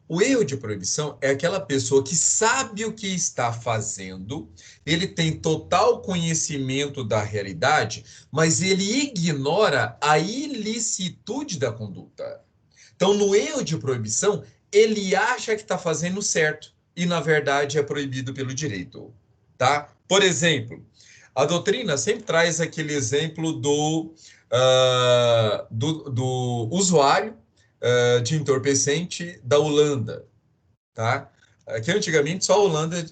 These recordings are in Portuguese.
O erro de proibição é aquela pessoa que sabe o que está fazendo, ele tem total conhecimento da realidade, mas ele ignora a ilicitude da conduta. Então, no erro de proibição, ele acha que está fazendo certo e, na verdade, é proibido pelo direito. Tá? Por exemplo, a doutrina sempre traz aquele exemplo do usuário de entorpecente da Holanda, tá? Que antigamente só a Holanda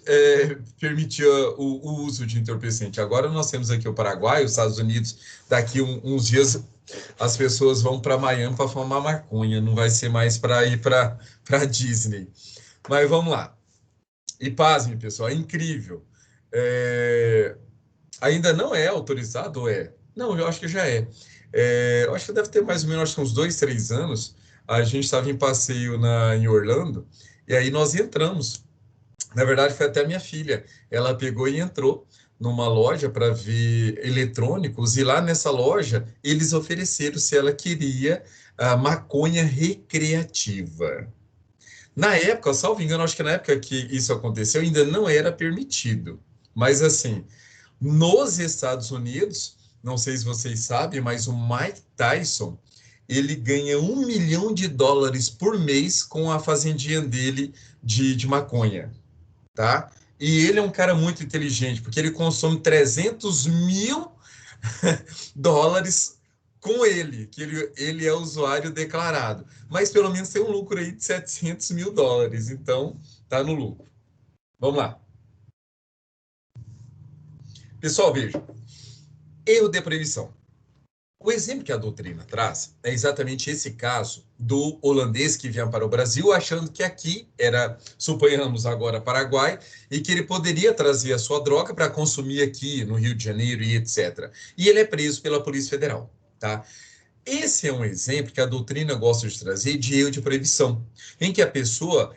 permitia o uso de entorpecente. Agora nós temos aqui o Paraguai, os Estados Unidos. Daqui uns dias as pessoas vão para Miami para fumar maconha, não vai ser mais para ir para Disney. Mas vamos lá. E pasme, pessoal, é incrível. Ainda não é autorizado, ou é? Não, eu acho que já é. Eu acho que deve ter mais ou menos acho que uns 2, 3 anos. A gente estava em passeio em Orlando, e aí nós entramos. Na verdade, foi até a minha filha. Ela pegou e entrou numa loja para ver eletrônicos, e lá nessa loja eles ofereceram se ela queria a maconha recreativa. Na época, salvo engano, acho que na época que isso aconteceu ainda não era permitido. Mas assim, nos Estados Unidos, não sei se vocês sabem, mas o Mike Tyson, ele ganha US$ 1 milhão por mês com a fazendinha dele de maconha, tá? E ele é um cara muito inteligente, porque ele consome 300 mil dólares com ele, que ele é usuário declarado. Mas pelo menos tem um lucro aí de 700 mil dólares, então tá no lucro. Vamos lá. Pessoal, veja, erro de previsão. O exemplo que a doutrina traz é exatamente esse caso do holandês que vinha para o Brasil achando que aqui era, suponhamos agora, Paraguai, e que ele poderia trazer a sua droga para consumir aqui no Rio de Janeiro e etc. E ele é preso pela Polícia Federal, tá? Esse é um exemplo que a doutrina gosta de trazer de erro de proibição, em que a pessoa,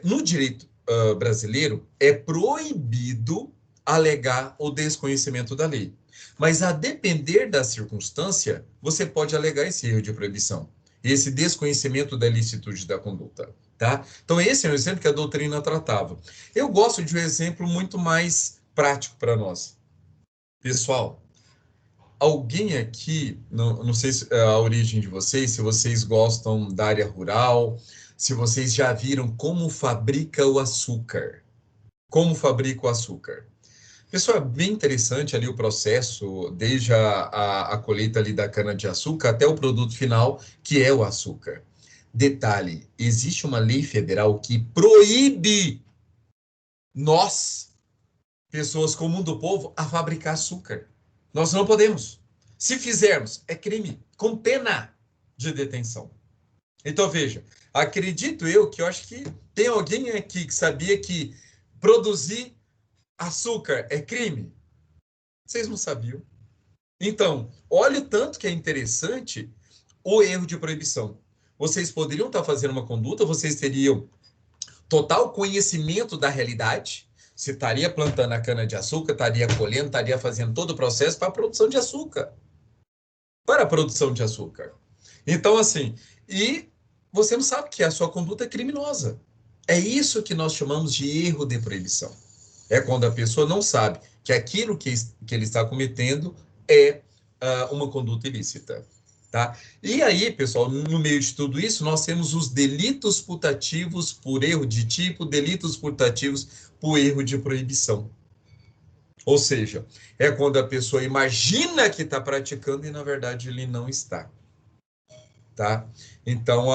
no direito brasileiro, é proibido alegar o desconhecimento da lei. Mas a depender da circunstância, você pode alegar esse erro de proibição, esse desconhecimento da ilicitude da conduta. Tá? Então, esse é um exemplo que a doutrina tratava. Eu gosto de um exemplo muito mais prático para nós. Pessoal, alguém aqui, não sei se a origem de vocês, se vocês gostam da área rural, se vocês já viram como fabrica o açúcar. Como fabrica o açúcar. Pessoal, é bem interessante ali o processo, desde a colheita ali da cana-de-açúcar até o produto final, que é o açúcar. Detalhe, existe uma lei federal que proíbe nós, pessoas comum do povo, a fabricar açúcar. Nós não podemos. Se fizermos, é crime, com pena de detenção. Então, veja, acredito eu acho que tem alguém aqui que sabia que produzir açúcar é crime. Vocês não sabiam. Então, olha o tanto que é interessante o erro de proibição. Vocês poderiam estar fazendo uma conduta, vocês teriam total conhecimento da realidade, você estaria plantando a cana-de-açúcar, estaria colhendo, estaria fazendo todo o processo para a produção de açúcar. Para a produção de açúcar. Então, assim, e você não sabe que a sua conduta é criminosa. É isso que nós chamamos de erro de proibição. É quando a pessoa não sabe que aquilo que ele está cometendo é uma conduta ilícita. Tá? E aí, pessoal, no meio de tudo isso, nós temos os delitos putativos por erro de tipo, delitos putativos por erro de proibição. Ou seja, é quando a pessoa imagina que está praticando e, na verdade, ele não está. Tá? Então,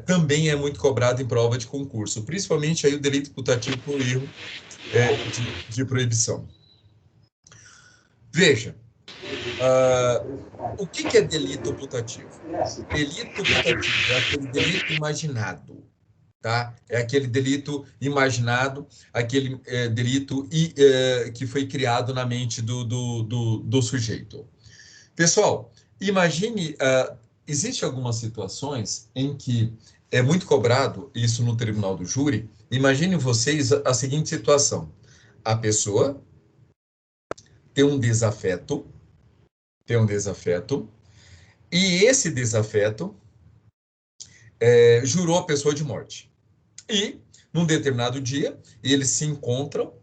também é muito cobrado em prova de concurso, principalmente aí o delito putativo por erro de proibição. Veja, o que é delito putativo? Delito putativo é aquele delito imaginado, tá? É aquele delito imaginado, aquele delito que foi criado na mente do sujeito. Pessoal, imagine, existe algumas situações em que é muito cobrado isso no tribunal do júri. Imagine vocês a seguinte situação: a pessoa tem um desafeto, e esse desafeto jurou a pessoa de morte. E, num determinado dia, eles se encontram,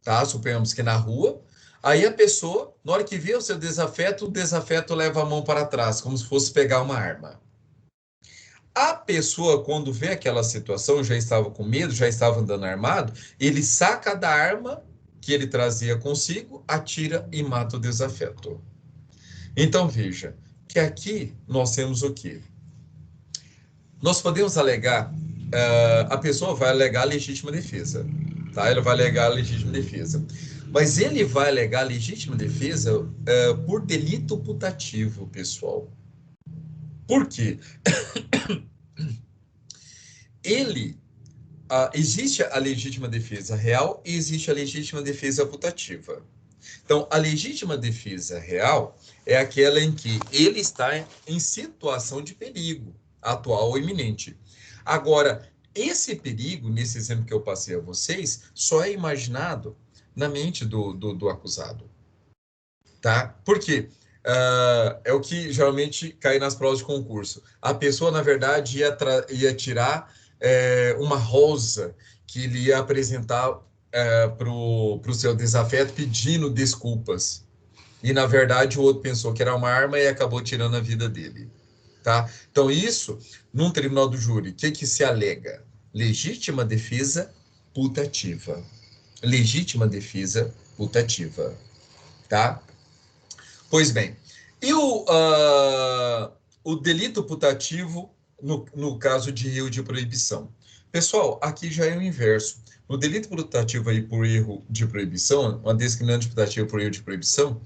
tá? Suponhamos que na rua. Aí a pessoa, na hora que vê o seu desafeto, o desafeto leva a mão para trás, como se fosse pegar uma arma. A pessoa, quando vê aquela situação, já estava com medo, já estava andando armado, ele saca da arma que ele trazia consigo, atira e mata o desafeto. Então, veja, que aqui nós temos o quê? Nós podemos alegar, a pessoa vai alegar legítima defesa, tá? Ela vai alegar legítima defesa. Mas ele vai alegar legítima defesa por delito putativo, pessoal. Por quê? Ele existe a legítima defesa real e existe a legítima defesa putativa. Então, a legítima defesa real é aquela em que ele está em situação de perigo atual ou iminente. Agora, esse perigo, nesse exemplo que eu passei a vocês, só é imaginado na mente do acusado. Tá? Por quê? É o que geralmente cai nas provas de concurso. A pessoa, na verdade, ia tirar uma rosa que ele ia apresentar para o seu desafeto pedindo desculpas. E, na verdade, o outro pensou que era uma arma e acabou tirando a vida dele. Tá? Então, isso, num tribunal do júri, o que se alega? Legítima defesa putativa. Legítima defesa putativa. Tá? Pois bem, e o delito putativo no caso de erro de proibição? Pessoal, aqui já é o inverso. No delito putativo aí por erro de proibição, uma discriminante putativa por erro de proibição,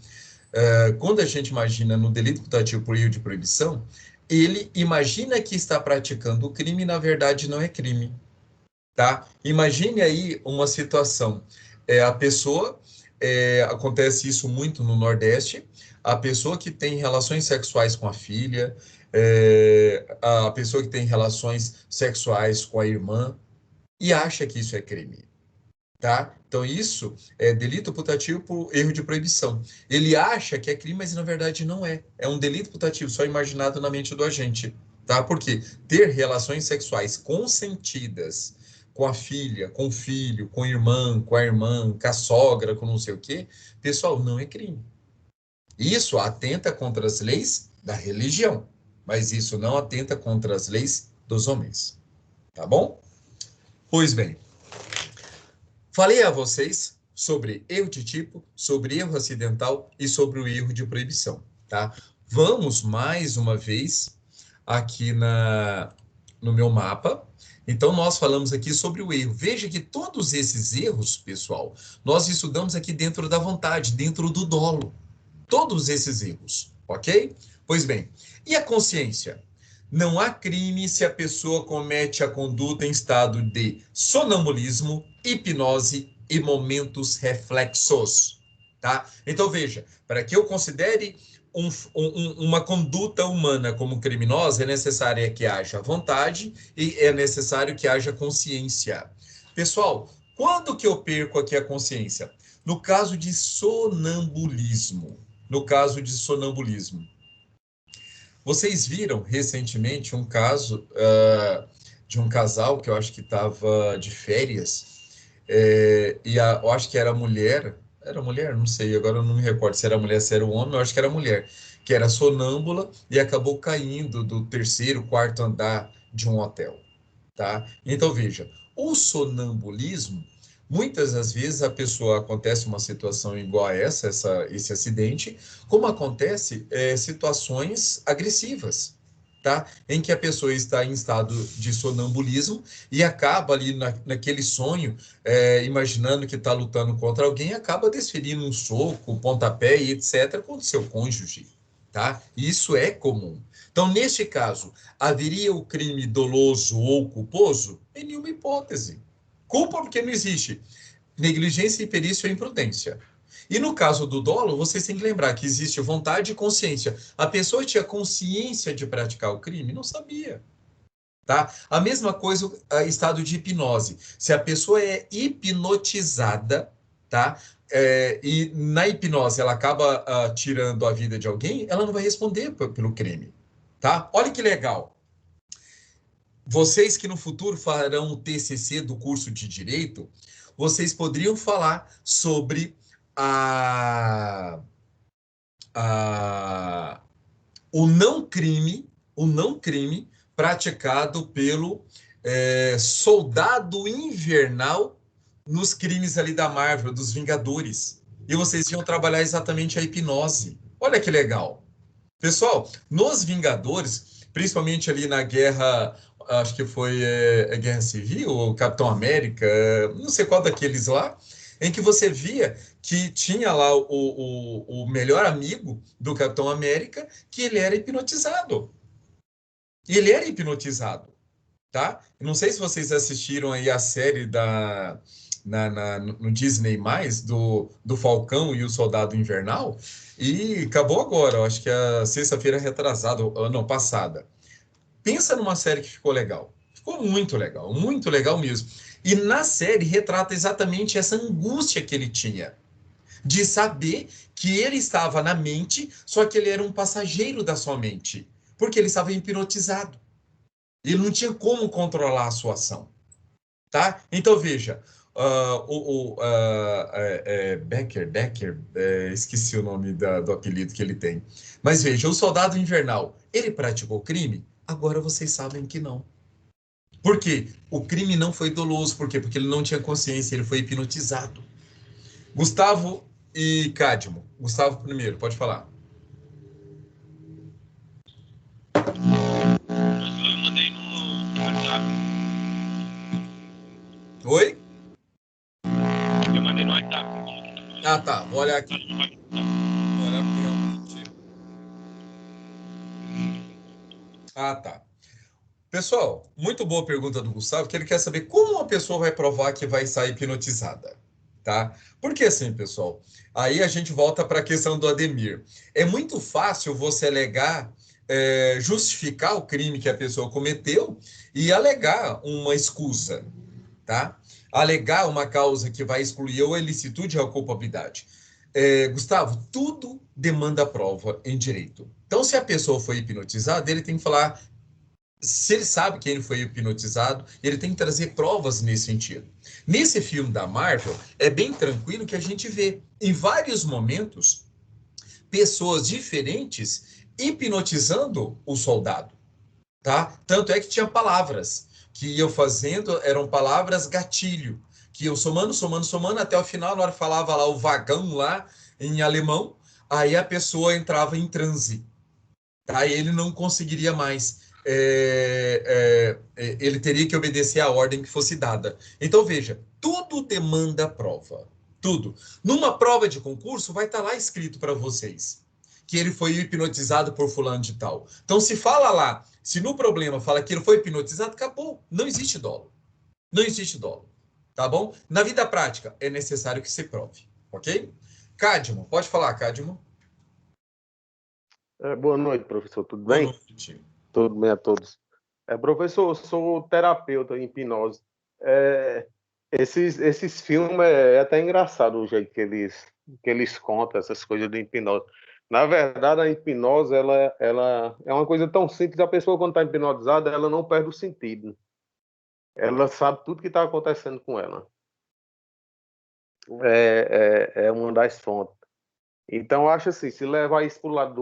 quando a gente imagina no delito putativo por erro de proibição, ele imagina que está praticando o crime e, na verdade, não é crime. Tá? Imagine aí uma situação. A pessoa, acontece isso muito no Nordeste, a pessoa que tem relações sexuais com a filha, a pessoa que tem relações sexuais com a irmã, e acha que isso é crime. Tá? Então, isso é delito putativo por erro de proibição. Ele acha que é crime, mas na verdade não é. É um delito putativo, só imaginado na mente do agente. Tá? Porque ter relações sexuais consentidas com a filha, com o filho, com o irmão, com a irmã, com a sogra, com não sei o quê, pessoal, não é crime. Isso atenta contra as leis da religião, mas isso não atenta contra as leis dos homens. Tá bom? Pois bem, falei a vocês sobre erro de tipo, sobre erro acidental e sobre o erro de proibição, tá? Vamos mais uma vez aqui no meu mapa. Então, nós falamos aqui sobre o erro. Veja que todos esses erros, pessoal, nós estudamos aqui dentro da vontade, dentro do dolo. Todos esses erros, ok? Pois bem, e a consciência? Não há crime se a pessoa comete a conduta em estado de sonambulismo, hipnose e momentos reflexos, tá? Então, veja, para que eu considere uma conduta humana como criminosa, é necessário que haja vontade e é necessário que haja consciência. Pessoal, quando que eu perco aqui a consciência? No caso de sonambulismo. No caso de sonambulismo. Vocês viram recentemente um caso de um casal que eu acho que estava de férias, eu acho que era mulher, não sei, agora eu não me recordo se era mulher, se era um homem, eu acho que era mulher, que era sonâmbula e acabou caindo do terceiro, quarto andar de um hotel, tá? Então, veja, o sonambulismo, muitas das vezes a pessoa acontece uma situação igual a esse acidente, como acontece situações agressivas, tá? Em que a pessoa está em estado de sonambulismo e acaba ali naquele sonho, imaginando que está lutando contra alguém, e acaba desferindo um soco, um pontapé e etc. contra o seu cônjuge, tá? Isso é comum. Então, neste caso, haveria o crime doloso ou culposo? Em nenhuma hipótese. Culpa porque não existe negligência, imperícia ou imprudência. E no caso do dolo, vocês têm que lembrar que existe vontade e consciência. A pessoa tinha consciência de praticar o crime? Não sabia. Tá? A mesma coisa, estado de hipnose. Se a pessoa é hipnotizada, tá? E na hipnose ela acaba tirando a vida de alguém, ela não vai responder pelo crime. Tá? Olha que legal. vocês que no futuro farão o TCC do curso de Direito, vocês poderiam falar sobre a, a, o não crime praticado pelo soldado invernal nos crimes ali da Marvel, dos Vingadores. E vocês iam trabalhar exatamente a hipnose. Olha que legal. Pessoal, nos Vingadores, principalmente ali na guerra, acho que foi Guerra Civil, ou Capitão América, não sei qual daqueles lá, em que você via que tinha lá o melhor amigo do Capitão América, que ele era hipnotizado. E ele era hipnotizado, tá? Não sei se vocês assistiram aí a série no Disney+, do Falcão e o Soldado Invernal, e acabou agora, eu acho que a sexta-feira retrasada, não, passada. Pensa numa série que ficou legal. Ficou muito legal mesmo. E na série retrata exatamente essa angústia que ele tinha, de saber que ele estava na mente, só que ele era um passageiro da sua mente, porque ele estava hipnotizado. Ele não tinha como controlar a sua ação, tá? Então, veja, Decker, esqueci o nome do apelido que ele tem. Mas veja, o Soldado Invernal, ele praticou crime? Agora vocês sabem que não. Por quê? O crime não foi doloso. Por quê? Porque ele não tinha consciência, ele foi hipnotizado. Gustavo e Cadmo. Gustavo primeiro, pode falar. Eu mandei no WhatsApp. Oi? Eu mandei no WhatsApp. Ah, tá. Vou olhar aqui. Vou olhar porque realmente... Ah, tá. Pessoal, muito boa pergunta do Gustavo, que ele quer saber como uma pessoa vai provar que vai sair hipnotizada, tá? Porque assim, pessoal, aí a gente volta para a questão do Ademir. É muito fácil você alegar, justificar o crime que a pessoa cometeu e alegar uma escusa, tá? Alegar uma causa que vai excluir ou a ilicitude ou a culpabilidade. Gustavo, tudo demanda prova em direito. Então, se a pessoa foi hipnotizada, ele tem que falar se ele sabe que ele foi hipnotizado, ele tem que trazer provas nesse sentido. Nesse filme da Marvel, é bem tranquilo que a gente vê, em vários momentos, pessoas diferentes hipnotizando o soldado, tá? Tanto é que tinha palavras que iam fazendo, eram palavras gatilho, que iam somando, somando, somando, até o final, na hora que falava lá o vagão lá, em alemão, aí a pessoa entrava em transe. Aí ele não conseguiria mais. Ele teria que obedecer à ordem que fosse dada. Então, veja, tudo demanda prova. Tudo. Numa prova de concurso, vai estar lá escrito para vocês que ele foi hipnotizado por fulano de tal. Então, se fala lá, se no problema fala que ele foi hipnotizado, acabou. Não existe dolo. Não existe dolo. Tá bom? Na vida prática, é necessário que se prove. Ok? Cadmo, pode falar, Cadmo. Boa noite, professor. Tudo Boa bem? noite. Tudo bem a todos. Professor, eu sou terapeuta em hipnose. Esses filmes é até engraçado o jeito que eles contam essas coisas de hipnose. Na verdade, a hipnose ela é uma coisa tão simples. A pessoa, quando está hipnotizada, ela não perde o sentido. Ela sabe tudo que está acontecendo com ela. É uma das fontes. Então, eu acho assim, se levar isso para o lado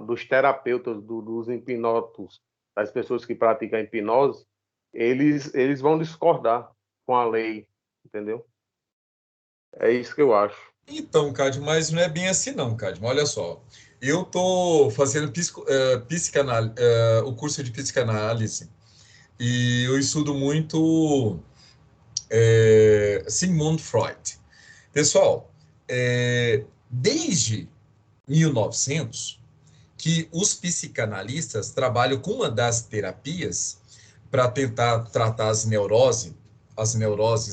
dos terapeutas, dos hipnóticos, das pessoas que praticam hipnose, eles vão discordar com a lei, entendeu? É isso que eu acho. Então, Cadmo, mas não é bem assim não, Cadmo. Olha só, eu estou fazendo o curso de psicanálise e eu estudo muito Sigmund Freud. Pessoal, desde 1900 que os psicanalistas trabalham com uma das terapias para tentar tratar as neuroses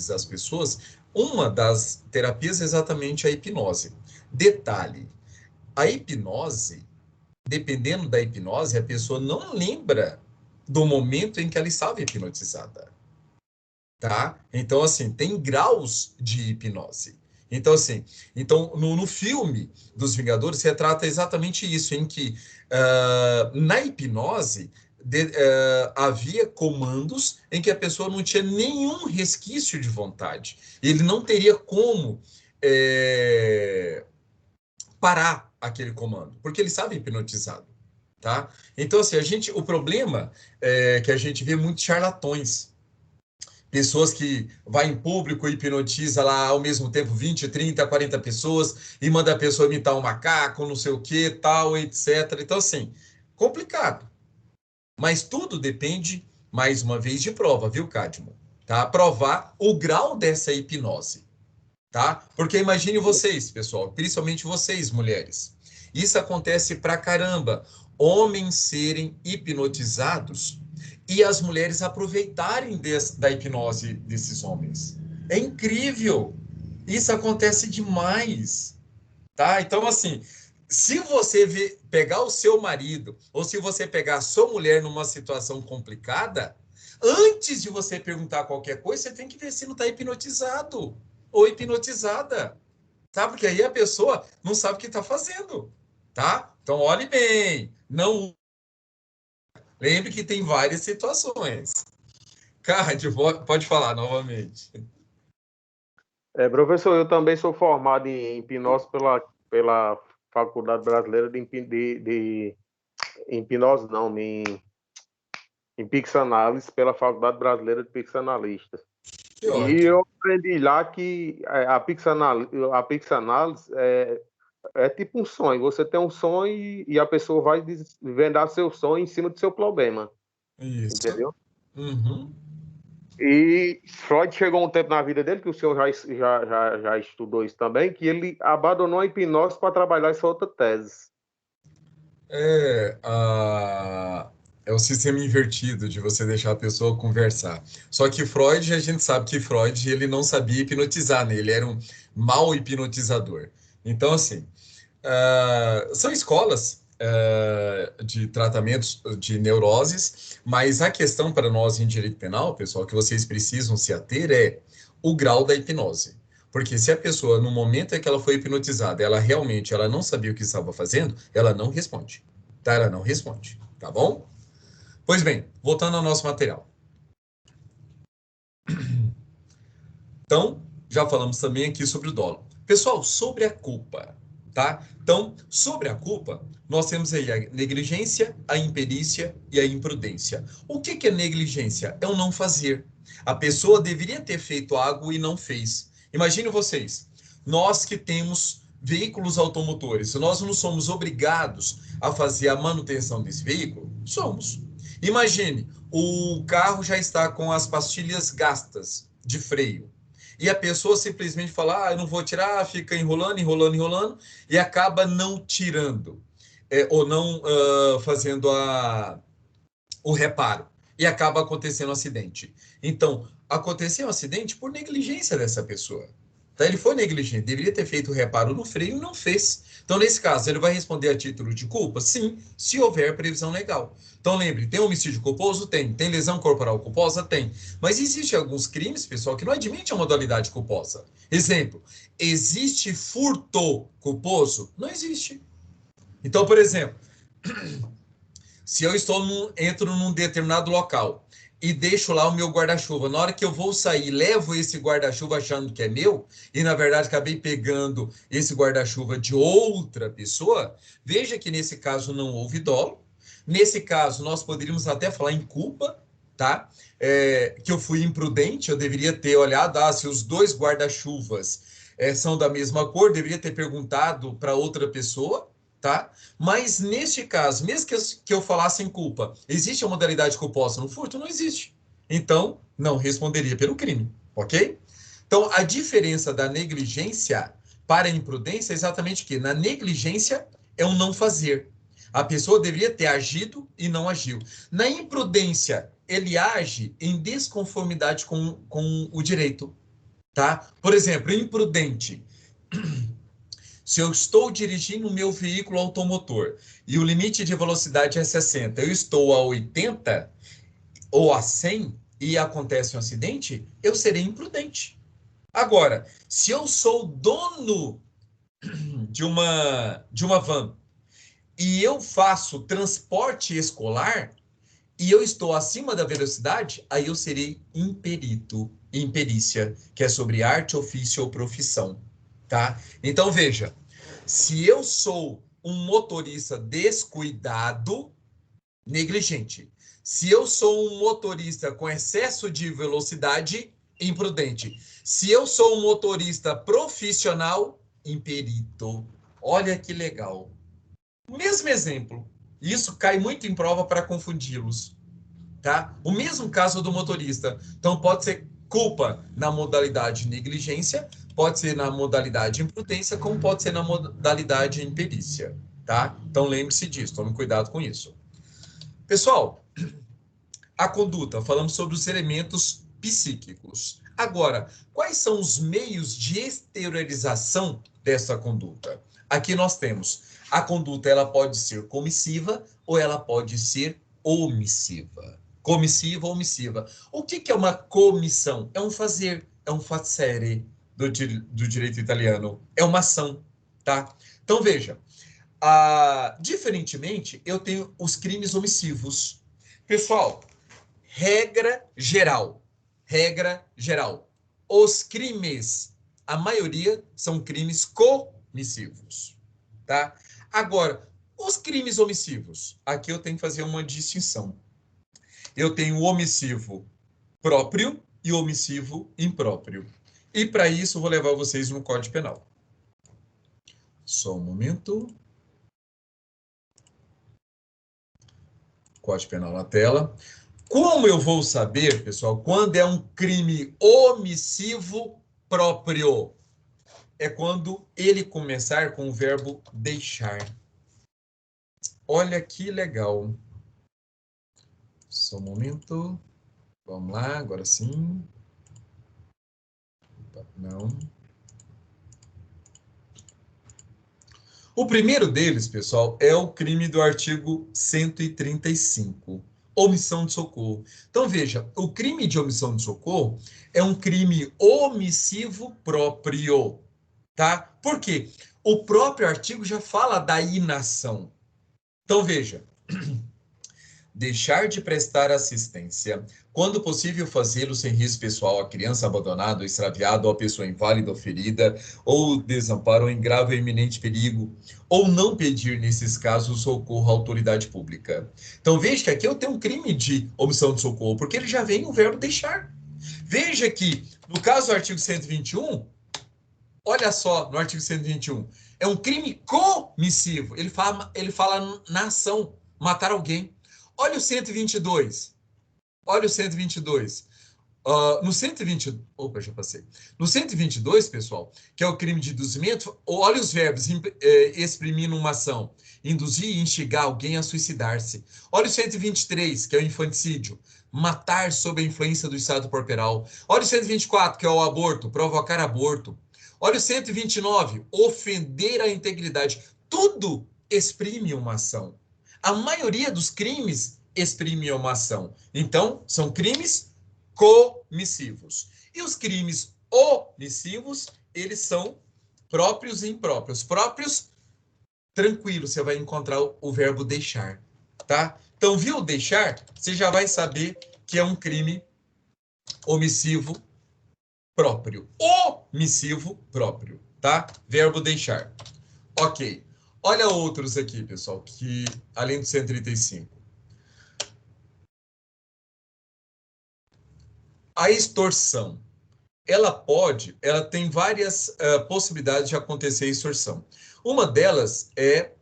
das pessoas. Uma das terapias é exatamente a hipnose. Detalhe, a hipnose, dependendo da hipnose, a pessoa não lembra do momento em que ela estava hipnotizada, tá? Então, assim, tem graus de hipnose. Então, assim, no filme dos Vingadores, retrata exatamente isso, em que na hipnose havia comandos em que a pessoa não tinha nenhum resquício de vontade. Ele não teria como parar aquele comando, porque ele estava hipnotizado, tá? Então, assim, o problema é que a gente vê muitos charlatões, pessoas que vai em público e hipnotiza lá ao mesmo tempo 20, 30, 40 pessoas e manda a pessoa imitar um macaco, não sei o que, tal, etc. Então, assim, complicado. Mas tudo depende, mais uma vez, de prova, viu, Cadmo? Tá? Provar o grau dessa hipnose, tá? Porque imagine vocês, pessoal, principalmente vocês, mulheres. Isso acontece pra caramba. Homens serem hipnotizados e as mulheres aproveitarem da hipnose desses homens. É incrível. Isso acontece demais, tá? Então, assim, se você pegar o seu marido ou se você pegar a sua mulher numa situação complicada, antes de você perguntar qualquer coisa, você tem que ver se não está hipnotizado ou hipnotizada, tá? Porque aí a pessoa não sabe o que está fazendo, tá? Então, olhe bem, não lembre que tem várias situações. Cádio, pode falar novamente. Professor, eu também sou formado em hipnose pela Faculdade Brasileira de hipnose, não, em psicanálise, pela Faculdade Brasileira de Psicanalistas. Que E ótimo. eu aprendi lá que a psicanálise é tipo um sonho. Você tem um sonho e a pessoa vai desvendar seu sonho em cima do seu problema. Isso. Entendeu? Uhum. E Freud chegou um tempo na vida dele, que o senhor já estudou isso também, que ele abandonou a hipnose para trabalhar essa outra tese. É, é o sistema invertido de você deixar a pessoa conversar. Só que Freud, a gente sabe que Freud, ele não sabia hipnotizar, né? Ele era um mau hipnotizador. Então, assim, são escolas de tratamentos de neuroses, mas a questão para nós em direito penal, pessoal, que vocês precisam se ater é o grau da hipnose. Porque se a pessoa, no momento em que ela foi hipnotizada, ela não sabia o que estava fazendo, ela não responde. Tá? Ela não responde. Tá bom? Pois bem, voltando ao nosso material. Então, já falamos também aqui sobre o dolo. Pessoal, sobre a culpa, tá? Então, sobre a culpa, nós temos aí a negligência, a imperícia e a imprudência. O que é negligência? É o não fazer. A pessoa deveria ter feito algo e não fez. Imagine vocês, nós que temos veículos automotores, nós não somos obrigados a fazer a manutenção desse veículo? Somos. Imagine, o carro já está com as pastilhas gastas de freio. E a pessoa simplesmente fala, eu não vou tirar, fica enrolando, enrolando, enrolando, e acaba não tirando, ou não fazendo o reparo. E acaba acontecendo um acidente. Então, aconteceu um acidente por negligência dessa pessoa. Então, ele foi negligente, deveria ter feito o reparo no freio e não fez. Então, nesse caso, ele vai responder a título de culpa? Sim, se houver previsão legal. Então, lembre, tem homicídio culposo? Tem. Tem lesão corporal culposa? Tem. Mas existem alguns crimes, pessoal, que não admitem a modalidade culposa. Exemplo, existe furto culposo? Não existe. Então, por exemplo, se eu entro num determinado local e deixo lá o meu guarda-chuva, na hora que eu vou sair, levo esse guarda-chuva achando que é meu, e na verdade acabei pegando esse guarda-chuva de outra pessoa, veja que nesse caso não houve dolo. Nesse caso, nós poderíamos até falar em culpa, tá? Que eu fui imprudente, eu deveria ter olhado se os dois guarda-chuvas são da mesma cor, deveria ter perguntado para outra pessoa, tá? Mas neste caso, mesmo que eu falasse em culpa, existe a modalidade culposa no furto? Não existe. Então, não responderia pelo crime, ok? Então, a diferença da negligência para a imprudência é exatamente o quê? Na negligência é um não fazer. A pessoa deveria ter agido e não agiu. Na imprudência, ele age em desconformidade com o direito, tá? Por exemplo, imprudente. Se eu estou dirigindo o meu veículo automotor e o limite de velocidade é 60, eu estou a 80 ou a 100 e acontece um acidente, eu serei imprudente. Agora, se eu sou dono de uma van e eu faço transporte escolar e eu estou acima da velocidade, aí eu serei imperito, imperícia, que é sobre arte, ofício ou profissão, tá? Então, veja, se eu sou um motorista descuidado, negligente. Se eu sou um motorista com excesso de velocidade, imprudente. Se eu sou um motorista profissional, imperito. Olha que legal. Mesmo exemplo. Isso cai muito em prova para confundi-los, tá? O mesmo caso do motorista. Então pode ser culpa na modalidade negligência, pode ser na modalidade imprudência, como pode ser na modalidade imperícia, tá? Então lembre-se disso, tome cuidado com isso. Pessoal, a conduta, falamos sobre os elementos psíquicos. Agora, quais são os meios de exteriorização dessa conduta? Aqui nós temos a conduta, ela pode ser comissiva ou ela pode ser omissiva. Comissiva ou omissiva. O que é uma comissão? É um fazer, é um facere do direito italiano. É uma ação, tá? Então, veja, diferentemente, eu tenho os crimes omissivos. Pessoal, regra geral, os crimes, a maioria são crimes comissivos, tá? Agora, os crimes omissivos, aqui eu tenho que fazer uma distinção. Eu tenho o omissivo próprio e o omissivo impróprio. E para isso, eu vou levar vocês no Código Penal. Só um momento. Código Penal na tela. Como eu vou saber, pessoal, quando é um crime omissivo próprio? É quando ele começar com o verbo deixar. Olha que legal. Só um momento. Vamos lá, agora sim. Não. O primeiro deles, pessoal, é o crime do artigo 135. Omissão de socorro. Então, veja, o crime de omissão de socorro é um crime omissivo próprio, tá? Por quê? O próprio artigo já fala da inação. Então, veja, deixar de prestar assistência, quando possível fazê-lo sem risco pessoal à criança abandonada ou extraviada, ou à pessoa inválida ou ferida, ou desamparo ou em grave ou iminente perigo, ou não pedir, nesses casos, socorro à autoridade pública. Então, veja que aqui eu tenho um crime de omissão de socorro, porque ele já vem no verbo deixar. Veja que, no caso do artigo 121, olha só, no artigo 121, é um crime comissivo. Ele fala na ação, matar alguém. Olha o 122. Olha o 122. No 120, opa, já passei. No 122, pessoal, que é o crime de induzimento, olha os verbos: exprimir numa ação, induzir e instigar alguém a suicidar-se. Olha o 123, que é o infanticídio, matar sob a influência do estado corporal. Olha o 124, que é o aborto, provocar aborto. Olha o 129, ofender a integridade. Tudo exprime uma ação. A maioria dos crimes exprime uma ação. Então, são crimes comissivos. E os crimes omissivos, eles são próprios e impróprios. Próprios, tranquilo, você vai encontrar o verbo deixar, tá? Então, viu deixar? Você já vai saber que é um crime omissivo próprio. Omissivo próprio, tá? Verbo deixar. Ok. Olha outros aqui, pessoal, que além do 135. A extorsão. Ela tem várias possibilidades de acontecer a extorsão. Uma delas é,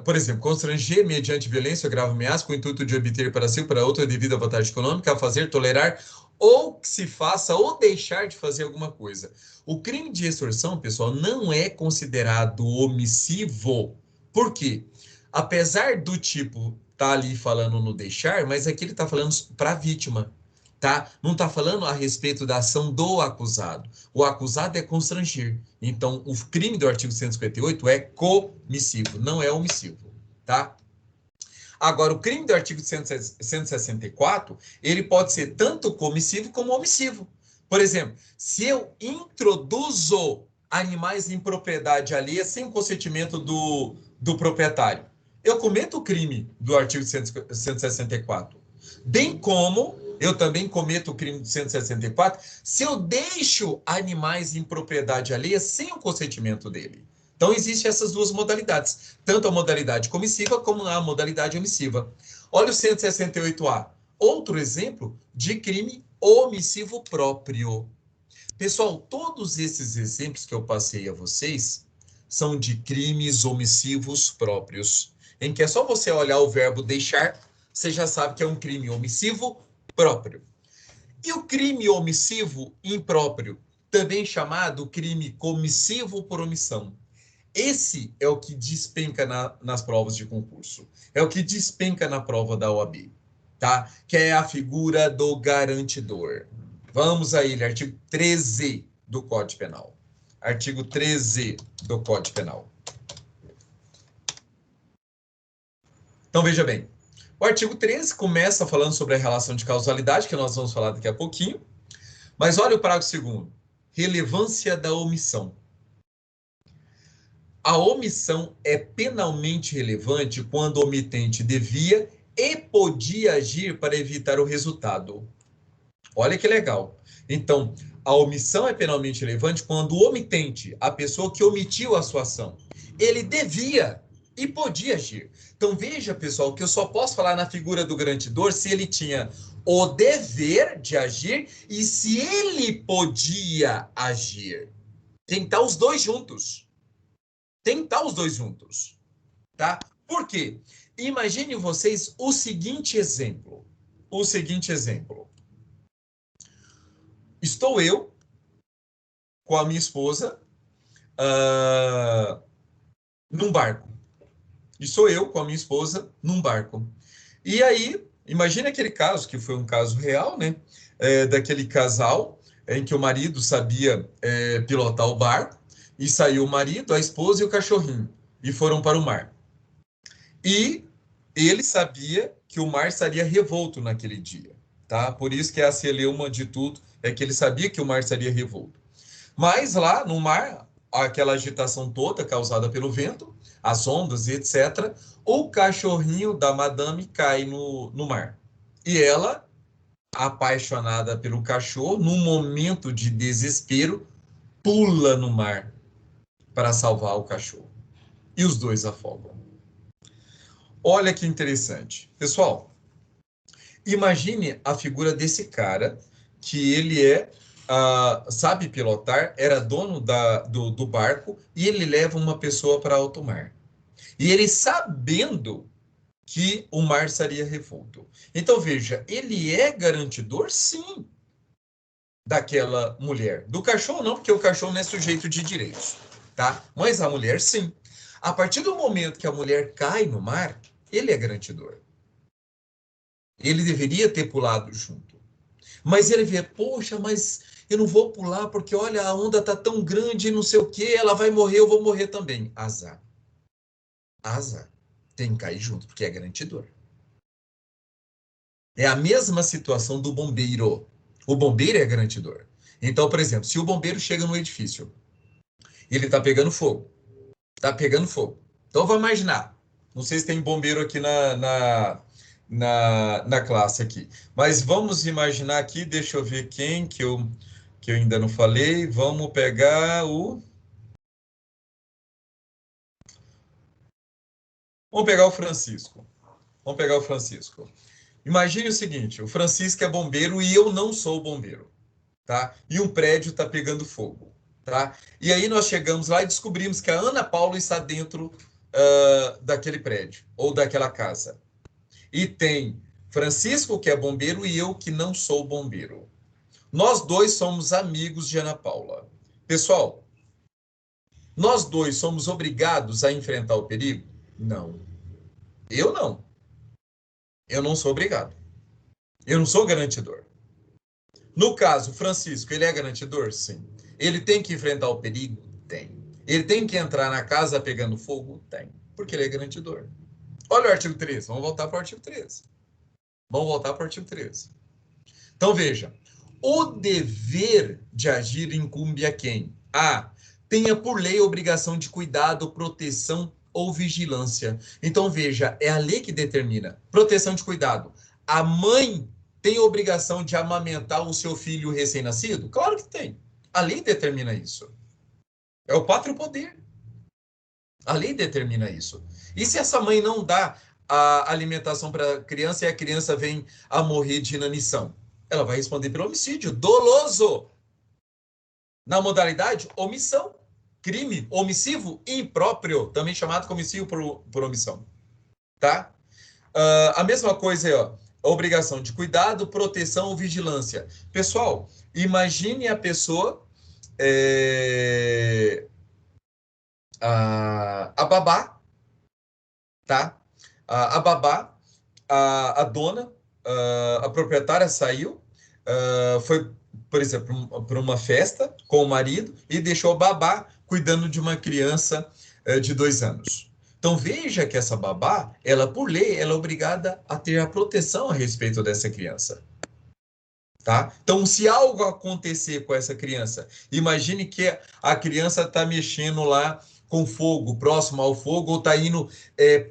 por exemplo, constranger mediante violência ou grave ameaça com o intuito de obter para si ou para outro devido à vantagem econômica, a fazer, tolerar ou que se faça ou deixar de fazer alguma coisa. O crime de extorsão, pessoal, não é considerado omissivo. Por quê? Apesar do tipo tá ali falando no deixar, mas aqui ele está falando para a vítima. Tá? Não está falando a respeito da ação do acusado. O acusado é constranger. Então, o crime do artigo 158 é comissivo, não é omissivo. Tá? Agora, o crime do artigo 164, ele pode ser tanto comissivo como omissivo. Por exemplo, se eu introduzo animais em propriedade alheia sem consentimento do proprietário, eu cometo o crime do artigo 164. Bem como eu também cometo o crime do 164 se eu deixo animais em propriedade alheia sem o consentimento dele. Então, existem essas duas modalidades, tanto a modalidade comissiva como a modalidade omissiva. Olha o 168A, outro exemplo de crime omissivo próprio. Pessoal, todos esses exemplos que eu passei a vocês são de crimes omissivos próprios, em que é só você olhar o verbo deixar, você já sabe que é um crime omissivo próprio. E o crime omissivo impróprio, também chamado crime comissivo por omissão. Esse é o que despenca nas provas de concurso. É o que despenca na prova da OAB, tá? Que é a figura do garantidor. Vamos a ele, artigo 13 do Código Penal. Artigo 13 do Código Penal. Então, veja bem. O artigo 13 começa falando sobre a relação de causalidade, que nós vamos falar daqui a pouquinho. Mas olha o parágrafo 2º. Relevância da omissão. A omissão é penalmente relevante quando o omitente devia e podia agir para evitar o resultado. Olha que legal. Então, a omissão é penalmente relevante quando o omitente, a pessoa que omitiu a sua ação, ele devia e podia agir. Então, veja, pessoal, que eu só posso falar na figura do garantidor se ele tinha o dever de agir e se ele podia agir. Tem que estar os dois juntos. Tem que estar os dois juntos, tá? Por quê? Imagine vocês o seguinte exemplo. O seguinte exemplo. Estou eu com a minha esposa num barco. E sou eu com a minha esposa num barco. E aí, imagine aquele caso, que foi um caso real, né? Daquele casal em que o marido sabia pilotar o barco, e saiu o marido, a esposa e o cachorrinho, e foram para o mar. E ele sabia que o mar estaria revolto naquele dia, tá? Por isso que a celeuma de tudo é que ele sabia que o mar estaria revolto. Mas lá no mar, aquela agitação toda causada pelo vento, as ondas e etc., o cachorrinho da madame cai no mar. E ela, apaixonada pelo cachorro, num momento de desespero, pula no mar para salvar o cachorro. E os dois afogam. Olha que interessante. Pessoal, imagine a figura desse cara, que ele sabe pilotar, era dono do barco, e ele leva uma pessoa para alto mar. E ele sabendo que o mar estaria revolto. Então, veja, ele é garantidor, sim, daquela mulher. Do cachorro, não, porque o cachorro não é sujeito de direitos, tá? Mas a mulher, sim. A partir do momento que a mulher cai no mar, ele é garantidor. Ele deveria ter pulado junto. Mas ele vê, poxa, mas eu não vou pular porque, olha, a onda tá tão grande, não sei o quê, ela vai morrer, eu vou morrer também. Azar. Azar. Tem que cair junto, porque é garantidor. É a mesma situação do bombeiro. O bombeiro é garantidor. Então, por exemplo, se o bombeiro chega no edifício, ele está pegando fogo. Está pegando fogo. Então, vamos imaginar. Não sei se tem bombeiro aqui na classe aqui. Mas vamos imaginar aqui, deixa eu ver quem que eu ainda não falei. Vamos pegar o... Vamos pegar o Francisco. Vamos pegar o Francisco. Imagine o seguinte, o Francisco é bombeiro e eu não sou bombeiro, tá? E um prédio está pegando fogo, tá? E aí nós chegamos lá e descobrimos que a Ana Paula está dentro daquele prédio ou daquela casa. E tem Francisco, que é bombeiro, e eu, que não sou bombeiro. Nós dois somos amigos de Ana Paula. Pessoal, nós dois somos obrigados a enfrentar o perigo? Não. Eu não. Eu não sou obrigado. Eu não sou garantidor. No caso, Francisco, ele é garantidor? Sim. Ele tem que enfrentar o perigo? Tem. Ele tem que entrar na casa pegando fogo? Tem. Porque ele é garantidor. Olha o artigo 13. Vamos voltar para o artigo 13. Vamos voltar para o artigo 13. Então, veja. O dever de agir incumbe a quem? A. Tenha por lei a obrigação de cuidado, proteção ou vigilância. Então, veja, é a lei que determina proteção de cuidado. a mãe tem obrigação de amamentar o seu filho recém-nascido? Claro que tem. A lei determina isso. É o pátrio poder. A lei determina isso. E se essa mãe não dá a alimentação para a criança e a criança vem a morrer de inanição? Ela vai responder pelo homicídio doloso. Na modalidade, omissão. Crime omissivo impróprio, também chamado como homicídio por omissão. Tá? A mesma coisa é, ó, a obrigação de cuidado, proteção ou vigilância. Pessoal, imagine a pessoa, a babá, tá? A babá, a dona, a proprietária saiu, foi, por exemplo, para uma festa com o marido e deixou a babá cuidando de uma criança de 2 anos. Então, veja que essa babá, ela, por lei, ela é obrigada a ter a proteção a respeito dessa criança. Tá? Então, se algo acontecer com essa criança, imagine que a criança está mexendo lá com fogo, próximo ao fogo, ou está indo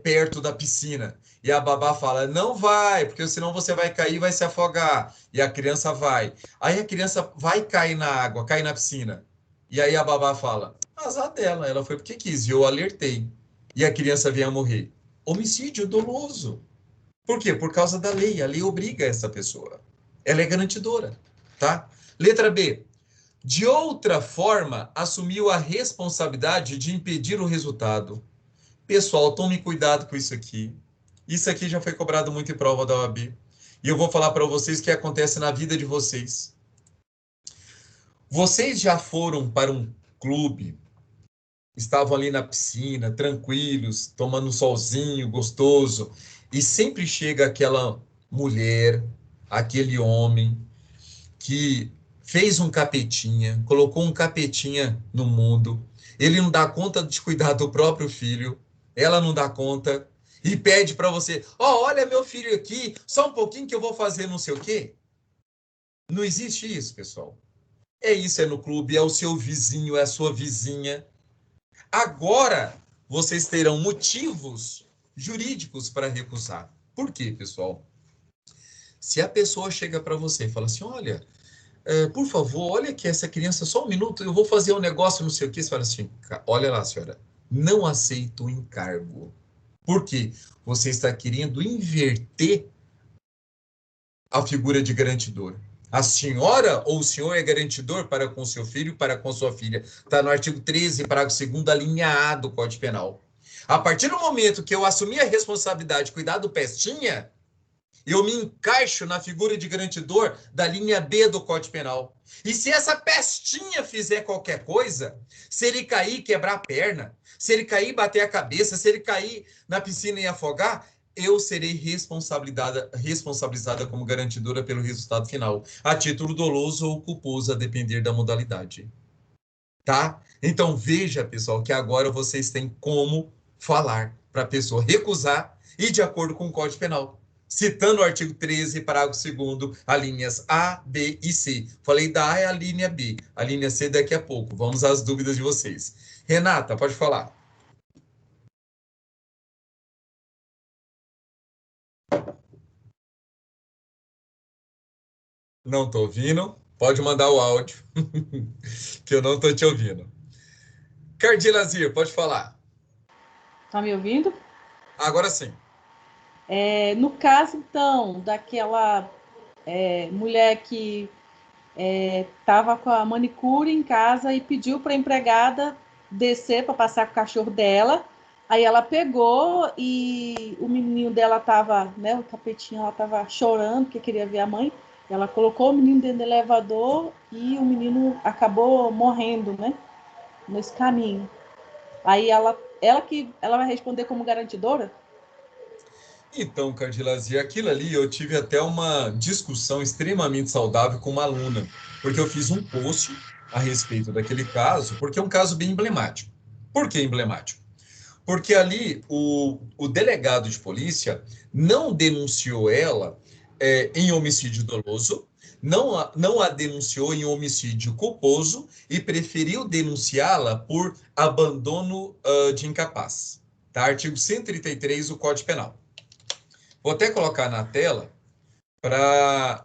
perto da piscina. E a babá fala, não vai, porque senão você vai cair e vai se afogar. E a criança vai. Aí a criança vai cair na água, cair na piscina. E aí a babá fala, azar dela, ela foi porque quis, e eu alertei. E a criança vem a morrer. Homicídio doloso. Por quê? Por causa da lei. A lei obriga essa pessoa. Ela é garantidora, tá? Letra B. De outra forma, assumiu a responsabilidade de impedir o resultado. Pessoal, tome cuidado com isso aqui. Isso aqui já foi cobrado muito em prova da OAB. E eu vou falar para vocês o que acontece na vida de vocês. Vocês já foram para um clube, estavam ali na piscina, tranquilos, tomando um solzinho gostoso, e sempre chega aquela mulher, aquele homem que fez um capetinha, colocou um capetinha no mundo, ele não dá conta de cuidar do próprio filho, ela não dá conta, e pede para você, olha meu filho aqui, só um pouquinho que eu vou fazer não sei o quê. Não existe isso, pessoal. É isso, é no clube, é o seu vizinho, é a sua vizinha. Agora, vocês terão motivos jurídicos para recusar. Por quê, pessoal? Se a pessoa chega para você e fala assim, olha, por favor, olha aqui essa criança, só um minuto, eu vou fazer um negócio, não sei o quê. Você fala assim, olha lá, senhora, não aceito o encargo. Por quê? Você está querendo inverter a figura de garantidor. A senhora ou o senhor é garantidor para com seu filho, para com sua filha. Está no artigo 13, parágrafo 2º, a linha A do Código Penal. A partir do momento que eu assumi a responsabilidade de cuidar do pestinha, eu me encaixo na figura de garantidor da linha B do Código Penal. E se essa pestinha fizer qualquer coisa, se ele cair, quebrar a perna, se ele cair, bater a cabeça, se ele cair na piscina e afogar, eu serei responsabilizada como garantidora pelo resultado final, a título doloso ou culposo, a depender da modalidade. Tá? Então, veja, pessoal, que agora vocês têm como falar para a pessoa recusar e de acordo com o Código Penal. Citando o artigo 13, parágrafo 2º, as linhas A, B e C. Falei da A é a linha B, a linha C daqui a pouco. Vamos às dúvidas de vocês. Renata, pode falar. Não estou ouvindo. Pode mandar o áudio, que eu não estou te ouvindo. Cardilazir, pode falar. Tá me ouvindo? Agora sim. No caso, então, daquela mulher que estava com a manicure em casa e pediu para a empregada descer para passear com o cachorro dela, aí ela pegou e o menininho dela estava, né, o capetinho, ela estava chorando porque queria ver a mãe, ela colocou o menino dentro do elevador e o menino acabou morrendo, né, nesse caminho. Aí ela vai responder como garantidora? Então, Cardilazzi, aquilo ali eu tive até uma discussão extremamente saudável com uma aluna, porque eu fiz um post a respeito daquele caso, porque é um caso bem emblemático. Por que emblemático? Porque ali o delegado de polícia não denunciou ela em homicídio doloso, não a denunciou em homicídio culposo e preferiu denunciá-la por abandono de incapaz. Tá? Artigo 133 do Código Penal. Vou até colocar na tela para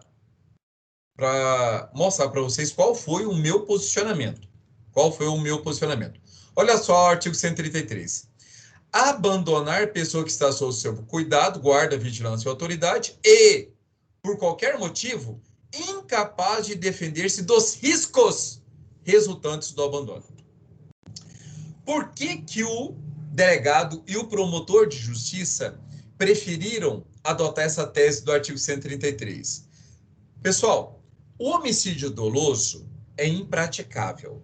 mostrar para vocês qual foi o meu posicionamento. Qual foi o meu posicionamento? Olha só o artigo 133. Abandonar pessoa que está sob seu cuidado, guarda, vigilância ou autoridade e, por qualquer motivo, incapaz de defender-se dos riscos resultantes do abandono. Por que o delegado e o promotor de justiça preferiram adotar essa tese do artigo 133? Pessoal, o homicídio doloso é impraticável,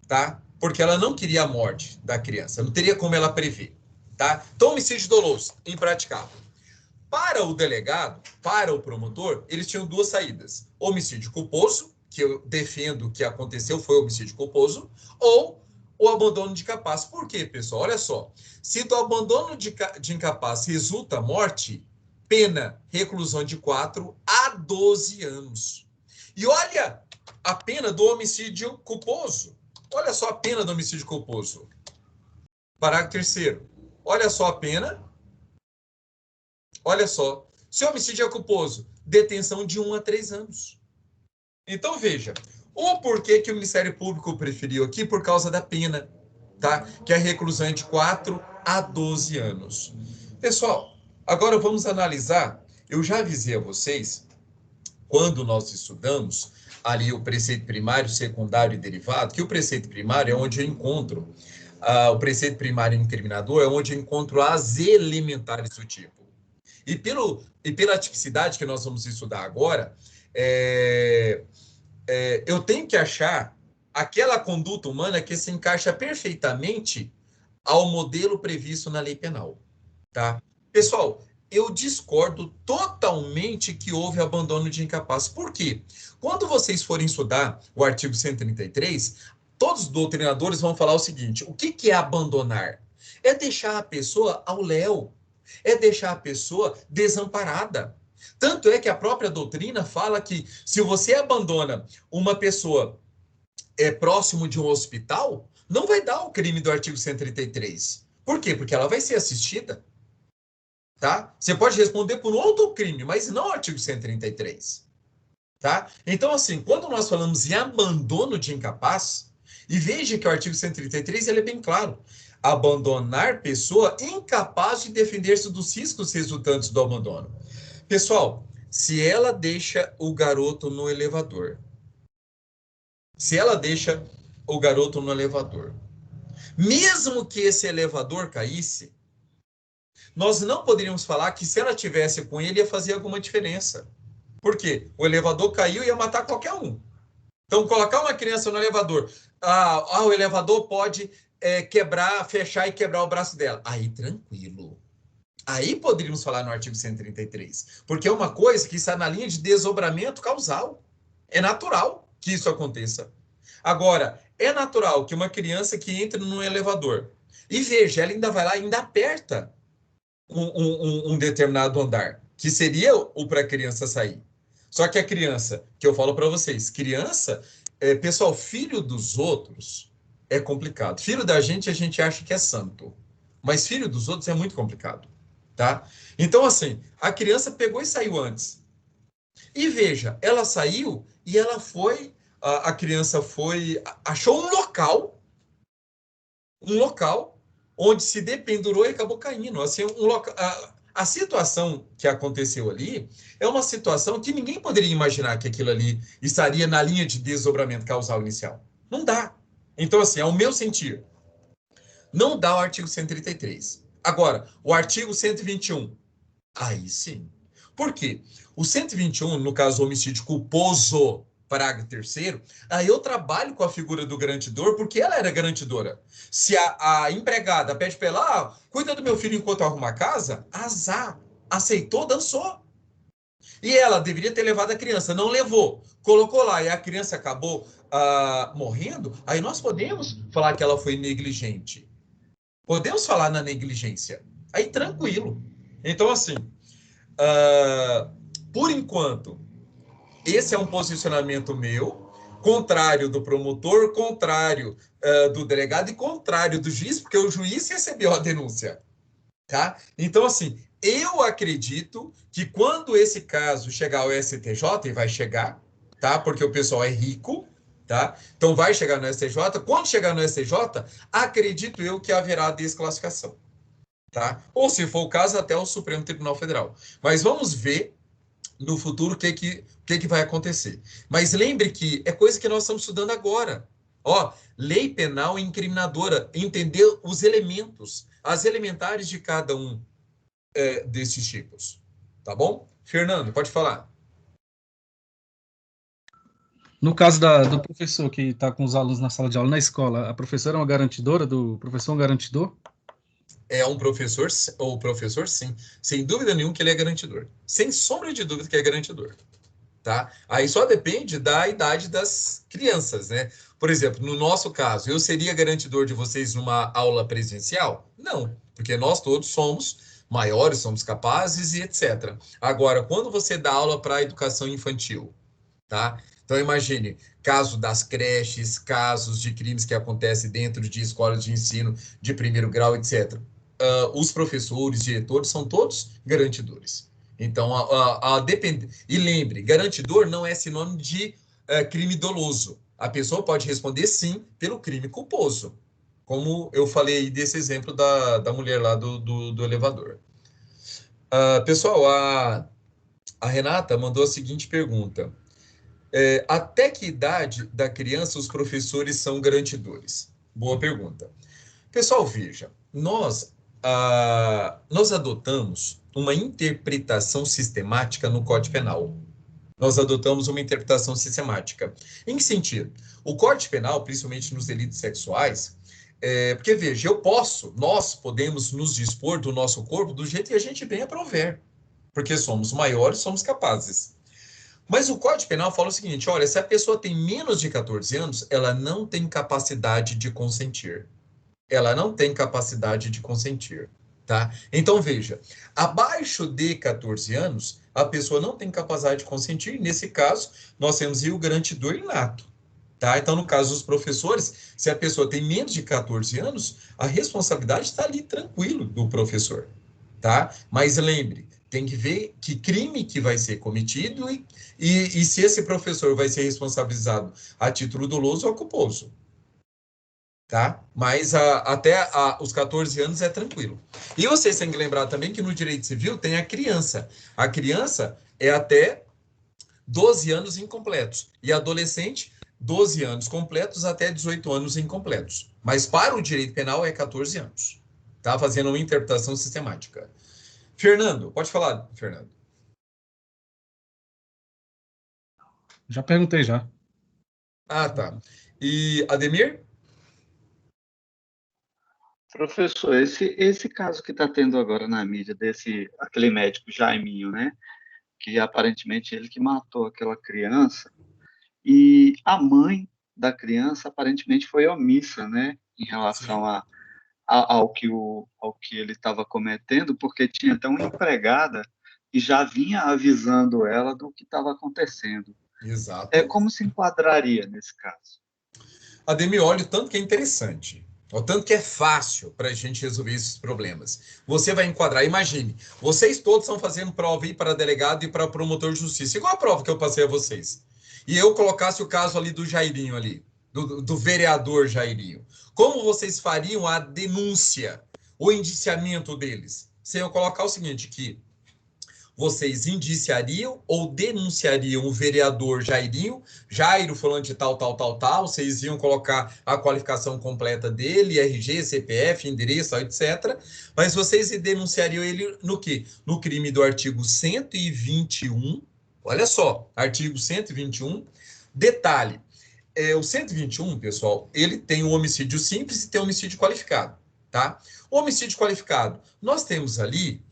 tá? Porque ela não queria a morte da criança, não teria como ela prever, tá? Então, homicídio doloso, impraticável. Para o delegado, para o promotor, eles tinham duas saídas. Homicídio culposo, que eu defendo que aconteceu, foi homicídio culposo, ou o abandono de incapaz. Por quê, pessoal? Olha só. Se do abandono de incapaz resulta morte, pena, reclusão de 4 a 12 anos. E olha a pena do homicídio culposo. Olha só a pena do homicídio culposo. Parágrafo 3º. Olha só a pena. Olha só. Se o homicídio é culposo, detenção de 1 a 3 anos. Então, veja. O porquê que o Ministério Público preferiu aqui por causa da pena, tá? Que é a reclusão de 4 a 12 anos. Pessoal, agora vamos analisar. Eu já avisei a vocês, quando nós estudamos ali o preceito primário, secundário e derivado, que o preceito primário é onde eu encontro, o preceito primário incriminador é onde eu encontro as elementares do tipo. E pela tipicidade que nós vamos estudar agora, eu tenho que achar aquela conduta humana que se encaixa perfeitamente ao modelo previsto na lei penal, tá? Pessoal, eu discordo totalmente que houve abandono de incapaz. Por quê? Quando vocês forem estudar o artigo 133, todos os doutrinadores vão falar o seguinte: o que é abandonar? É deixar a pessoa ao léu, é deixar a pessoa desamparada. Tanto é que a própria doutrina fala que se você abandona uma pessoa próximo de um hospital, não vai dar o crime do artigo 133. Por quê? Porque ela vai ser assistida. Tá? Você pode responder por um outro crime, mas não o artigo 133. Tá? Então, assim, quando nós falamos em abandono de incapaz, e veja que o artigo 133 ele é bem claro: abandonar pessoa incapaz de defender-se dos riscos resultantes do abandono. Pessoal, se ela deixa o garoto no elevador, mesmo que esse elevador caísse, nós não poderíamos falar que se ela tivesse com ele ia fazer alguma diferença. Por quê? O elevador caiu e ia matar qualquer um. Então, colocar uma criança no elevador, o elevador pode fechar e quebrar o braço dela. Aí, tranquilo. Aí poderíamos falar no artigo 133, porque é uma coisa que está na linha de desdobramento causal. É natural que isso aconteça. Agora, é natural que uma criança que entre num elevador e veja, ela ainda vai lá e ainda aperta um determinado andar, que seria o para a criança sair. Só que a criança, que eu falo para vocês, criança, pessoal, filho dos outros é complicado. Filho da gente, a gente acha que é santo, mas filho dos outros é muito complicado. Tá? Então, assim, a criança pegou e saiu antes. E veja, ela saiu e ela foi, a criança foi, achou um local onde se dependurou e acabou caindo. Assim, a situação que aconteceu ali é uma situação que ninguém poderia imaginar que aquilo ali estaria na linha de desdobramento causal inicial. Não dá. Então, assim, ao meu sentir, não dá o artigo 133. Agora, o artigo 121, aí sim. Por quê? O 121, no caso do homicídio culposo, parágrafo 3º, aí eu trabalho com a figura do garantidor, porque ela era garantidora. Se a empregada pede para ela, cuida do meu filho enquanto eu arrumo a casa, azar. Aceitou, dançou. E ela deveria ter levado a criança, não levou. Colocou lá e a criança acabou morrendo, aí nós podemos falar que ela foi negligente. Podemos falar na negligência. Aí, tranquilo. Então, assim, por enquanto, esse é um posicionamento meu, contrário do promotor, contrário do delegado e contrário do juiz, porque o juiz recebeu a denúncia. Tá? Então, assim, eu acredito que quando esse caso chegar ao STJ, e vai chegar, tá? Porque o pessoal é rico, tá? Então vai chegar no STJ. Quando chegar no STJ, acredito eu que haverá desclassificação, tá? Ou, se for o caso, até o Supremo Tribunal Federal. Mas vamos ver no futuro o que vai acontecer. Mas lembre que é coisa que nós estamos estudando agora. Ó, lei penal incriminadora, entender os elementos, as elementares de cada um desses tipos. Tá bom? Fernando, pode falar. No caso do professor que está com os alunos na sala de aula, na escola, a professora é uma garantidora do professor, um garantidor? É um professor, ou professor, sim. Sem dúvida nenhuma que ele é garantidor. Sem sombra de dúvida que é garantidor. Tá? Aí só depende da idade das crianças, né? Por exemplo, no nosso caso, eu seria garantidor de vocês numa aula presencial? Não, porque nós todos somos maiores, somos capazes e etc. Agora, quando você dá aula para a educação infantil, tá? Então, imagine, caso das creches, casos de crimes que acontecem dentro de escolas de ensino de primeiro grau, etc. Os professores, diretores, são todos garantidores. Então, e lembre, garantidor não é sinônimo de crime doloso. A pessoa pode responder, sim, pelo crime culposo. Como eu falei desse exemplo da mulher lá do elevador. Pessoal, a Renata mandou a seguinte pergunta. Até que idade da criança os professores são garantidores? Boa pergunta. Pessoal, veja, nós adotamos uma interpretação sistemática no Código Penal. Nós adotamos uma interpretação sistemática. Em que sentido? O Código Penal, principalmente nos delitos sexuais, porque, veja, nós podemos nos dispor do nosso corpo do jeito que a gente bem aprouver, porque somos maiores, somos capazes. Mas o Código Penal fala o seguinte, olha, se a pessoa tem menos de 14 anos, ela não tem capacidade de consentir. Ela não tem capacidade de consentir, tá? Então, veja, abaixo de 14 anos, a pessoa não tem capacidade de consentir. Nesse caso, nós temos aí o garantidor inato, tá? Então, no caso dos professores, se a pessoa tem menos de 14 anos, a responsabilidade está ali tranquilo do professor, tá? Mas lembre, tem que ver que crime que vai ser cometido e se esse professor vai ser responsabilizado a título doloso ou culposo. Tá? Mas até os 14 anos é tranquilo. E vocês têm que lembrar também que no direito civil tem a criança. A criança é até 12 anos incompletos. E adolescente, 12 anos completos até 18 anos incompletos. Mas para o direito penal é 14 anos. Tá? Fazendo uma interpretação sistemática. Fernando, pode falar, Fernando. Já perguntei, já. Ah, tá. E Ademir? Professor, esse caso que está tendo agora na mídia, aquele médico Jaiminho, né? Que aparentemente ele que matou aquela criança, e a mãe da criança aparentemente foi omissa, né? Em relação ao que ele estava cometendo, porque tinha até uma empregada que já vinha avisando ela do que estava acontecendo. Exato. Como se enquadraria nesse caso? Ademir, olha o tanto que é interessante. O tanto que é fácil para a gente resolver esses problemas. Você vai enquadrar, imagine, vocês todos estão fazendo prova aí para delegado e para promotor de justiça, igual a prova que eu passei a vocês. E eu colocasse o caso ali do Jairinho ali, do vereador Jairinho. Como vocês fariam a denúncia, o indiciamento deles? Se eu colocar o seguinte, que vocês indiciariam ou denunciariam o vereador Jairinho, Jairo falando de tal, vocês iam colocar a qualificação completa dele, RG, CPF, endereço, etc. Mas vocês denunciariam ele no quê? No crime do artigo 121, olha só, artigo 121, detalhe, o 121, pessoal, ele tem o homicídio simples e tem o homicídio qualificado, tá? O homicídio qualificado, nós temos ali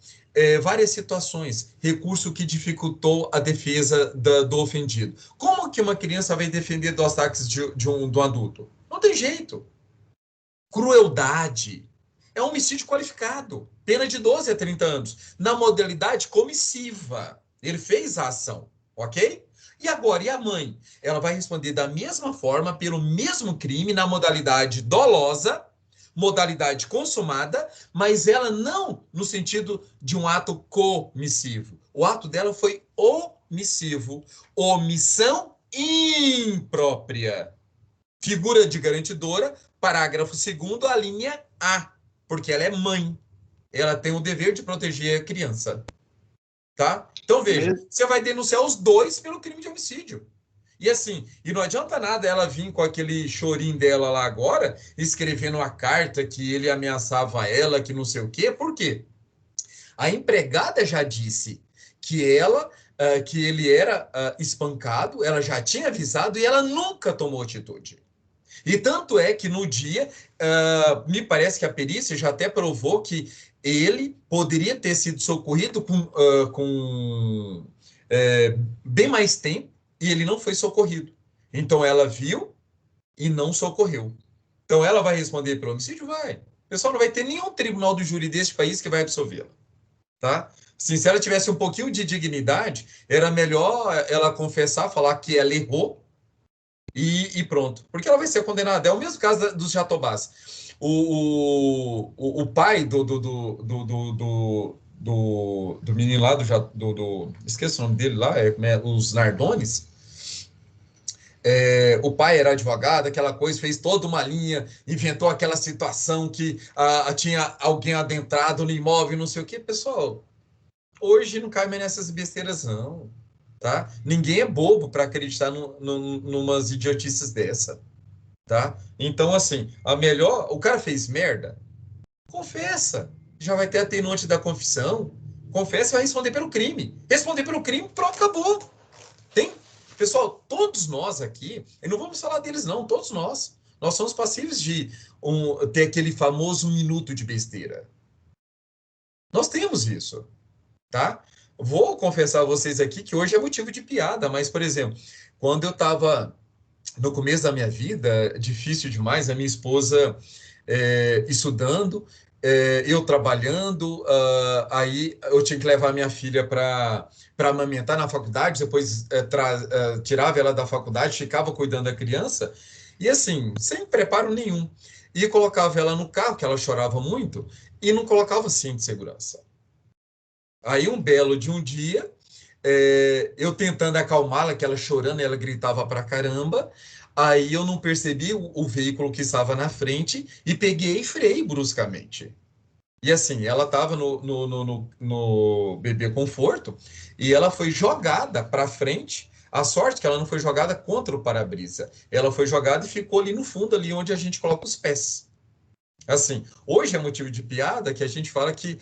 várias situações, recurso que dificultou a defesa do ofendido. Como que uma criança vai defender dos ataques de um adulto? Não tem jeito. Crueldade. É um homicídio qualificado. Pena de 12 a 30 anos. Na modalidade comissiva. Ele fez a ação, ok? E agora, e a mãe? Ela vai responder da mesma forma, pelo mesmo crime, na modalidade dolosa, modalidade consumada, mas ela não no sentido de um ato comissivo. O ato dela foi omissivo, omissão imprópria. Figura de garantidora, parágrafo 2º, a linha A, porque ela é mãe. Ela tem o dever de proteger a criança. Tá? Então, veja, você vai denunciar os dois pelo crime de homicídio. E assim, e não adianta nada ela vir com aquele chorinho dela lá agora, escrevendo uma carta que ele ameaçava ela, que não sei o quê. Por quê? A empregada já disse que que ele era espancado, ela já tinha avisado e ela nunca tomou atitude. E tanto é que no dia, me parece que a perícia já até provou que ele poderia ter sido socorrido com bem mais tempo e ele não foi socorrido. Então ela viu e não socorreu. Então ela vai responder pelo homicídio? Vai. O pessoal não vai ter nenhum tribunal do júri deste país que vai absolvê-la. Tá? Se ela tivesse um pouquinho de dignidade, era melhor ela confessar, falar que ela errou e pronto. Porque ela vai ser condenada. É o mesmo caso dos Jatobás. O pai do menino lá, esqueci o nome dele lá, os Nardones. O pai era advogado, aquela coisa, fez toda uma linha, inventou aquela situação que tinha alguém adentrado no imóvel, não sei o quê. Pessoal, hoje não cai mais nessas besteiras, não. Tá? Ninguém é bobo para acreditar numas idiotices dessa. Tá? Então, assim, o cara fez merda, confessa. Já vai ter a atenuante da confissão. Confessa e vai responder pelo crime. Responder pelo crime, pronto, acabou. Pessoal, todos nós aqui, e não vamos falar deles não, todos nós somos passíveis de ter aquele famoso minuto de besteira. Nós temos isso, tá? Vou confessar a vocês aqui que hoje é motivo de piada, mas, por exemplo, quando eu estava no começo da minha vida, difícil demais, a minha esposa estudando, eu trabalhando, aí eu tinha que levar minha filha para amamentar na faculdade, depois tirava ela da faculdade, ficava cuidando da criança, e assim, sem preparo nenhum. E colocava ela no carro, que ela chorava muito, e não colocava cinto de segurança. Aí um belo de um dia, eu tentando acalmá-la, que ela chorando, ela gritava pra caramba, aí eu não percebi o veículo que estava na frente e peguei e freiei bruscamente. E assim, ela estava no bebê conforto e ela foi jogada para frente. A sorte que ela não foi jogada contra o para-brisa. Ela foi jogada e ficou ali no fundo, ali onde a gente coloca os pés. Assim, hoje é motivo de piada que a gente fala que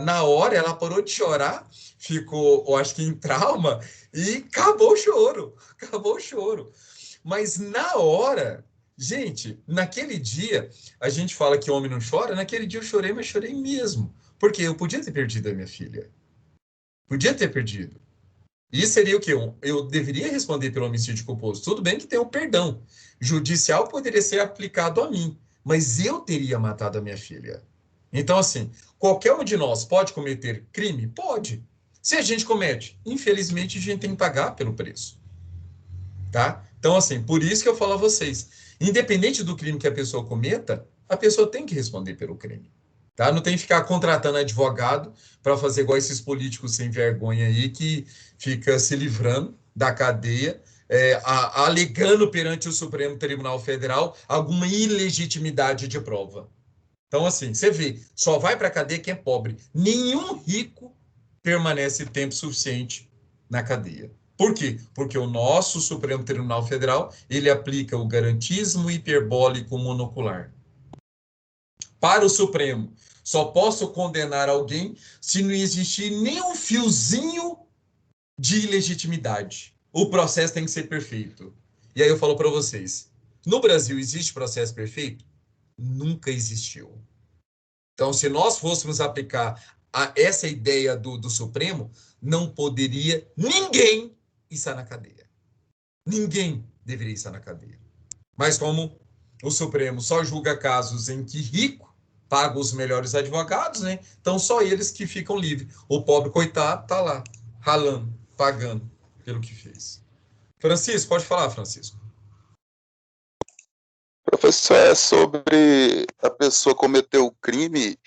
na hora ela parou de chorar, ficou, eu acho que em trauma, e acabou o choro. Acabou o choro. Mas na hora, gente, naquele dia, a gente fala que homem não chora, naquele dia eu chorei, mas chorei mesmo. Porque eu podia ter perdido a minha filha. Podia ter perdido. E seria o quê? Eu deveria responder pelo homicídio culposo. Tudo bem que tem o perdão judicial, poderia ser aplicado a mim, mas eu teria matado a minha filha. Então, assim, qualquer um de nós pode cometer crime? Pode. Se a gente comete, infelizmente, a gente tem que pagar pelo preço. Tá? Então, assim, por isso que eu falo a vocês, independente do crime que a pessoa cometa, a pessoa tem que responder pelo crime. Tá? Não tem que ficar contratando advogado para fazer igual esses políticos sem vergonha aí que fica se livrando da cadeia, alegando perante o Supremo Tribunal Federal alguma ilegitimidade de prova. Então, assim, você vê, só vai para a cadeia quem é pobre. Nenhum rico permanece tempo suficiente na cadeia. Por quê? Porque o nosso Supremo Tribunal Federal, ele aplica o garantismo hiperbólico monocular. Para o Supremo, só posso condenar alguém se não existir nem um fiozinho de ilegitimidade. O processo tem que ser perfeito. E aí eu falo para vocês, no Brasil existe processo perfeito? Nunca existiu. Então, se nós fôssemos aplicar essa ideia do Supremo, não poderia ninguém estar na cadeia. Ninguém deveria estar na cadeia. Mas como o Supremo só julga casos em que rico paga os melhores advogados, né? Então só eles que ficam livres. O pobre coitado está lá, ralando, pagando pelo que fez. Francisco, pode falar, Francisco. Professor, é sobre a pessoa cometer o crime